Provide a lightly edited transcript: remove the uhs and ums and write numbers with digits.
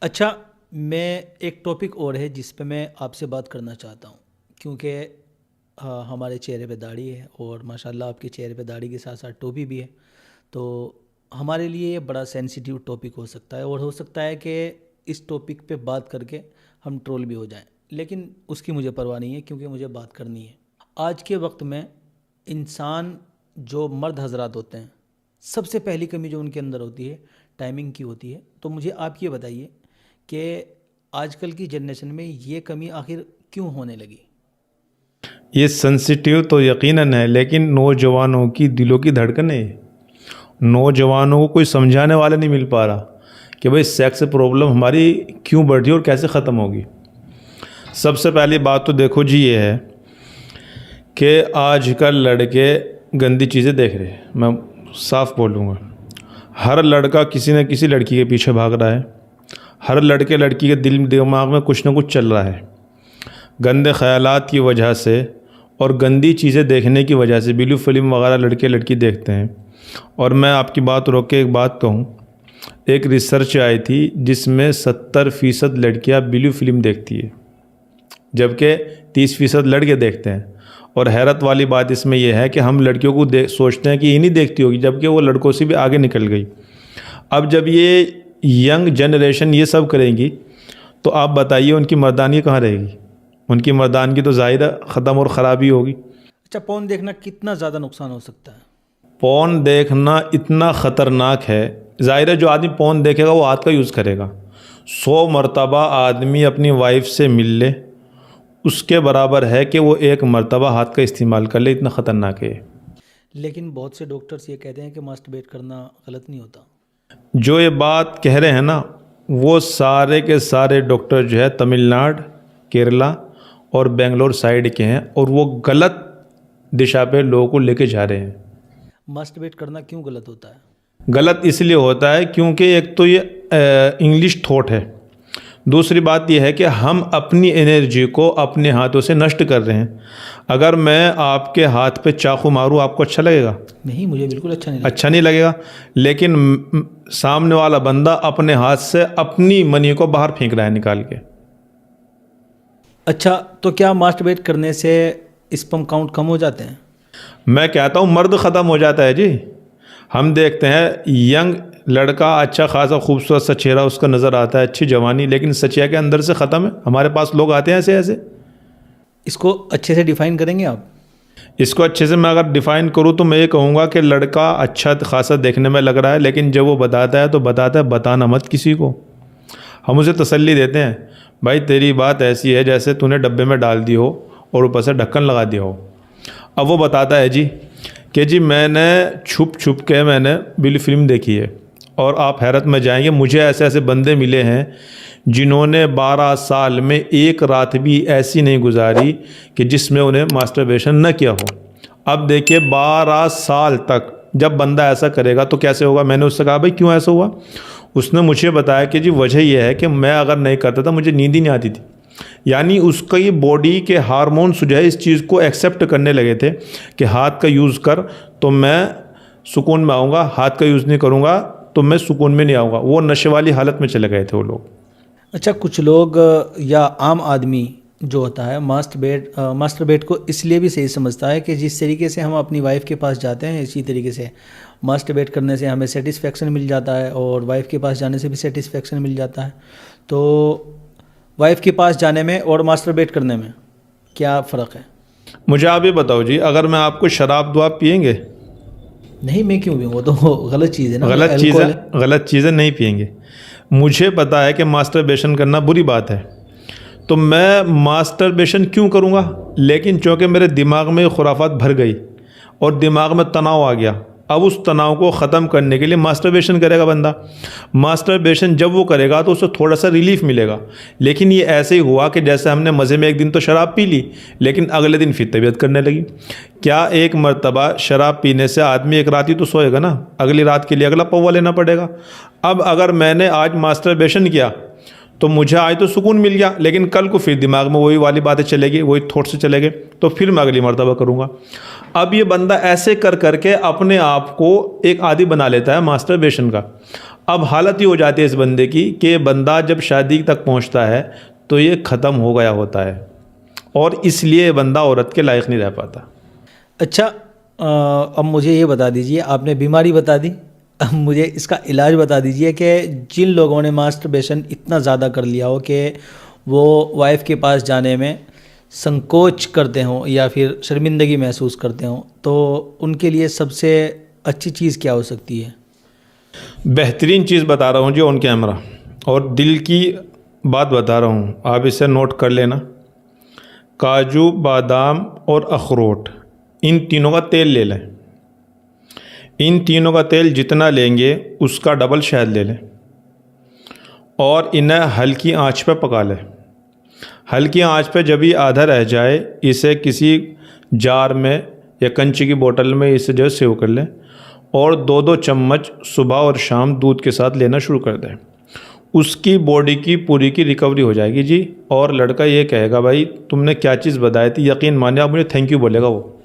अच्छा, मैं एक टॉपिक और है जिस पे मैं आपसे बात करना चाहता हूँ, क्योंकि हमारे चेहरे पे दाढ़ी है और माशाल्लाह आपके चेहरे पे दाढ़ी के साथ साथ टोपी भी है। तो हमारे लिए ये बड़ा सेंसिटिव टॉपिक हो सकता है और हो सकता है कि इस टॉपिक पे बात करके हम ट्रोल भी हो जाएं, लेकिन उसकी मुझे परवाह नहीं है क्योंकि मुझे बात करनी है। आज के वक्त में इंसान, जो मर्द हजरात होते हैं, सबसे पहली कमी जो उनके अंदर होती है टाइमिंग की होती है। तो मुझे आप ये बताइए कि आजकल की जनरेशन में ये कमी आखिर क्यों होने लगी। ये सेंसिटिव तो यकीनन है, लेकिन नौजवानों की दिलों की धड़कन है। नौजवानों को कोई समझाने वाला नहीं मिल पा रहा कि भाई सेक्स प्रॉब्लम हमारी क्यों बढ़ रही है और कैसे ख़त्म होगी। सबसे पहली बात तो देखो जी, ये है कि आजकल लड़के गंदी चीज़ें देख रहे हैं। मैं साफ बोलूँगा, हर लड़का किसी न किसी लड़की के पीछे भाग रहा है। हर लड़के लड़की के दिल दिमाग में कुछ ना कुछ चल रहा है। गंदे ख़यालात की वजह से और गंदी चीज़ें देखने की वजह से ब्लू फिल्म वगैरह लड़के लड़की देखते हैं। और मैं आपकी बात रोक के एक बात कहूँ, एक रिसर्च आई थी जिसमें 70% लड़कियां ब्लू फिल्म देखती है, जबकि 30% लड़के देखते हैं। और हैरत वाली बात इसमें यह है कि हम लड़कियों को सोचते हैं कि ये नहीं देखती होगी, जबकि वो लड़कों से भी आगे निकल गई। अब जब ये यंग जनरेशन ये सब करेंगी तो आप बताइए उनकी मर्दानी कहाँ रहेगी। उनकी मर्दानगी तो ज़ाहिर ख़त्म और ख़राबी होगी। अच्छा, पॉर्न देखना कितना ज़्यादा नुकसान हो सकता है। पॉर्न देखना इतना ख़तरनाक है, ज़ाहिर है जो आदमी पॉर्न देखेगा वो हाथ का यूज़ करेगा। 100 मरतबा आदमी अपनी वाइफ से मिल ले, उसके बराबर है कि वो एक मरतबा हाथ का इस्तेमाल कर ले। इतना ख़तरनाक है। लेकिन बहुत से डॉक्टर्स ये कहते हैं कि मास्टरबेट करना गलत नहीं होता। जो ये बात कह रहे हैं ना, वो सारे के सारे डॉक्टर जो है तमिलनाडु, केरला और बेंगलोर साइड के हैं, और वो गलत दिशा पे लोगों को लेके जा रहे हैं। मास्टरबेट करना क्यों गलत होता है। गलत इसलिए होता है क्योंकि एक तो ये इंग्लिश थॉट है, दूसरी बात यह है कि हम अपनी एनर्जी को अपने हाथों से नष्ट कर रहे हैं। अगर मैं आपके हाथ पे चाकू मारूं, आपको अच्छा लगेगा? नहीं, मुझे बिल्कुल अच्छा नहीं लगेगा। लेकिन सामने वाला बंदा अपने हाथ से अपनी मनी को बाहर फेंक रहा है निकाल के। अच्छा, तो क्या मास्टरबेट करने से स्पर्म काउंट कम हो जाते हैं। मैं कहता हूँ मर्द ख़त्म हो जाता है जी। हम देखते हैं यंग लड़का, अच्छा खासा खूबसूरत सा चेहरा उसका नज़र आता है, अच्छी जवानी, लेकिन सचिया के अंदर से ख़त्म है। हमारे पास लोग आते हैं ऐसे ऐसे। इसको अच्छे से डिफाइन करेंगे आप। इसको अच्छे से मैं अगर डिफ़ाइन करूँ तो मैं ये कहूँगा कि लड़का अच्छा खासा देखने में लग रहा है, लेकिन जब वो बताता है तो बताता है बताना मत किसी को। हम उसे तसल्ली देते हैं, भाई तेरी बात ऐसी है जैसे तूने डब्बे में डाल दी हो और ऊपर से ढक्कन लगा दिया हो। अब वो बताता है जी कि जी मैंने छुप छुप के मैंने ब्लू फिल्म देखी है। और आप हैरत में जाएंगे, मुझे ऐसे ऐसे बंदे मिले हैं जिन्होंने 12 साल में एक रात भी ऐसी नहीं गुजारी कि जिसमें उन्हें मास्टरबेशन न किया हो। अब देखिए 12 साल तक जब बंदा ऐसा करेगा तो कैसे होगा। मैंने उससे कहा भाई क्यों ऐसा हुआ। उसने मुझे बताया कि जी वजह यह है कि मैं अगर नहीं करता था मुझे नींद ही नहीं आती थी। यानी उसका ये बॉडी के हार्मोन्स जो है इस चीज़ को एक्सेप्ट करने लगे थे कि हाथ का यूज़ कर तो मैं सुकून में आऊँगा, हाथ का यूज़ नहीं करूँगा तो मैं सुकून में नहीं आऊँगा। वो नशे वाली हालत में चले गए थे वो लोग। अच्छा, कुछ लोग या आम आदमी जो होता है मास्टरबेट को इसलिए भी सही समझता है कि जिस तरीके से हम अपनी वाइफ के पास जाते हैं इसी तरीके से मास्टरबेट करने से हमें सेटिस्फेक्शन मिल जाता है और वाइफ के पास जाने से भी सेटिस्फेक्शन मिल जाता है। तो वाइफ के पास जाने में और मास्टरबेट करने में क्या फ़र्क है। मुझे आप ये बताओ जी, अगर मैं आपको शराब दूँ आप पियेंगे? नहीं, मैं क्यों भी, वो तो गलत चीज़ है ना। गलत चीज़ें नहीं पियेंगे। मुझे पता है कि मास्टरबेशन करना बुरी बात है, तो मैं मास्टरबेशन क्यों करूँगा। लेकिन चूँकि मेरे दिमाग में खुराफात भर गई और दिमाग में तनाव आ गया, अब उस तनाव को ख़त्म करने के लिए मास्टरबेशन करेगा बंदा। मास्टरबेशन जब वो करेगा तो उससे थोड़ा सा रिलीफ मिलेगा। लेकिन ये ऐसे ही हुआ कि जैसे हमने मज़े में एक दिन तो शराब पी ली, लेकिन अगले दिन फिर तबीयत करने लगी। क्या एक मर्तबा शराब पीने से आदमी एक रात ही तो सोएगा ना, अगली रात के लिए अगला पौवा लेना पड़ेगा। अब अगर मैंने आज मास्टरबेशन किया तो मुझे आज तो सुकून मिल गया, लेकिन कल को फिर दिमाग में वही वाली बातें चलेगी, वही थॉट से चलेंगे, तो फिर मैं अगली मर्तबा करूँगा। अब ये बंदा ऐसे कर करके अपने आप को एक आदी बना लेता है मास्टरबेशन का। अब हालत ही हो जाती है इस बंदे की कि बंदा जब शादी तक पहुंचता है तो ये ख़त्म हो गया होता है और इसलिए बंदा औरत के लायक नहीं रह पाता। अच्छा, अब मुझे ये बता दीजिए, आपने बीमारी बता दी, अब मुझे इसका इलाज बता दीजिए कि जिन लोगों ने मास्टरबेशन इतना ज़्यादा कर लिया हो कि वो वाइफ के पास जाने में संकोच करते हों या फिर शर्मिंदगी महसूस करते हों, तो उनके लिए सबसे अच्छी चीज़ क्या हो सकती है? बेहतरीन चीज़ बता रहा हूँ जी ऑन कैमरा, और दिल की बात बता रहा हूँ, आप इसे नोट कर लेना। काजू, बादाम और अखरोट, इन तीनों का तेल ले लें। इन तीनों का तेल जितना लेंगे उसका डबल शहद ले लें और इन्हें हल्की आंच पर पका लें। हल्की आंच पर जब ये आधा रह जाए, इसे किसी जार में या कंचे की बोतल में इसे जो सेव कर लें और 2-2 चम्मच सुबह और शाम दूध के साथ लेना शुरू कर दें। उसकी बॉडी की पूरी की रिकवरी हो जाएगी जी। और लड़का ये कहेगा भाई तुमने क्या चीज़ बताई थी, यकीन मानिए आप मुझे थैंक यू बोलेगा वो।